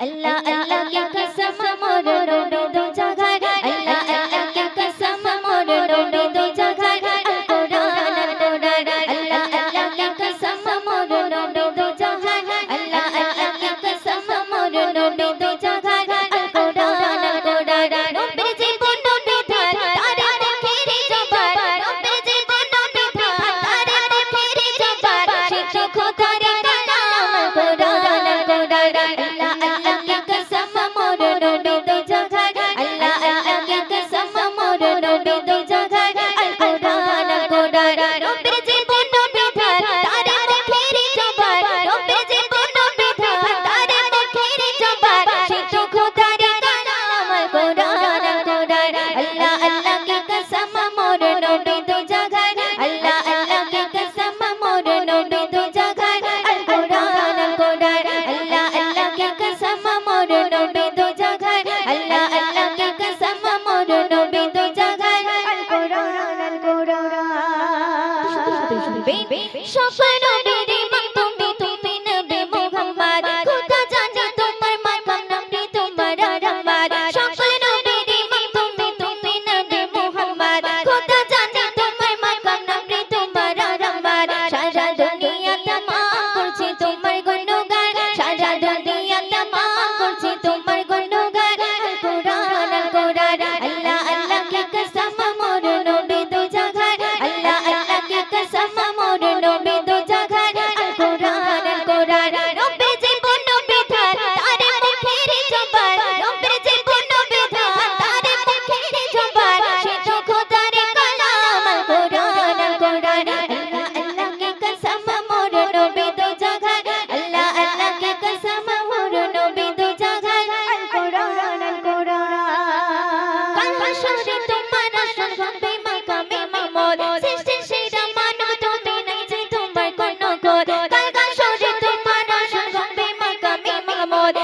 अल्लाह अल्लाह की कसम मोर नबी दो जगह अल्लाह अल्लाह की कसम मोर नबी दो जगह अल कुरान अल्लाह अल्लाह की कसम मोर नबी दो जगह अल्लाह अल्लाह की कसम मोर नबी दो जगह अल कुरान नबी জীবন বিধান তারে মুখের জবান নবী জীবন বিধান তারে মুখের জবান শিক্ষক খোদার কালাম কুরআন अल्लाह अल्लाह की कसम मोर नबी दो जगह अल्लाह अल्लाह की कसम मोर नबी दो जगह अल कुरआन नबी জীবন বিধাन তারে মুখের জবান নবী জীবন বিধান তারে মুখের জবান শিক্ষক খোদার কালাম কুরআन अल्लाह अल्लाह की कसम मोर नबी दो जगह अल्लाह अल्लाह की कसम मोर नबी दो जगह अल कुरआन अल्लाह अल्लाह की कसम मोर नबी दो जगह अल्लाह अल्लाह की कसम मोर नबी दो जगह अल कुरआन স্বপ্ন বেরি তুমি তুমি নবী মুহাম্মদ খোদা জানে তোমার মাকাম নবী তোমার রহমত স্বপ্ন বেরি তুমি তুমি নবী মুহাম্মদ খোদা জানে তোমার মাকাম নবী তোমার রহমত সারা দুনিয়া तमाम করছে তোমার গুণগান সারা দুনিয়া तमाम করছে তোমার গুণগান আল কুরআন अल्लाह अल्लाह की कसम मोर नबी दो जगह अल्लाह अल्लाह की कसम मोर नबी दो जगह अल कुरआन नबी জীবন বিধান তারে মুখের জবান নবী জীবন বিধান তারে মুখের জবান শিক্ষক খোদার কালাম আল কুরআন अल्लाह अल्लाह की कसम मोर नबी दो जगह अल्लाह अल्लाह की कसम मोर नबी दो जगह अल कुरआन কাল হাসরে তোমার আসন হবে মাকামে মামুদ সৃষ্টির সেরা মানব তুমি নাই যে তোমার কোনো গোদ কাল হাসরে তোমার আসন হবে মাকামে মামুদ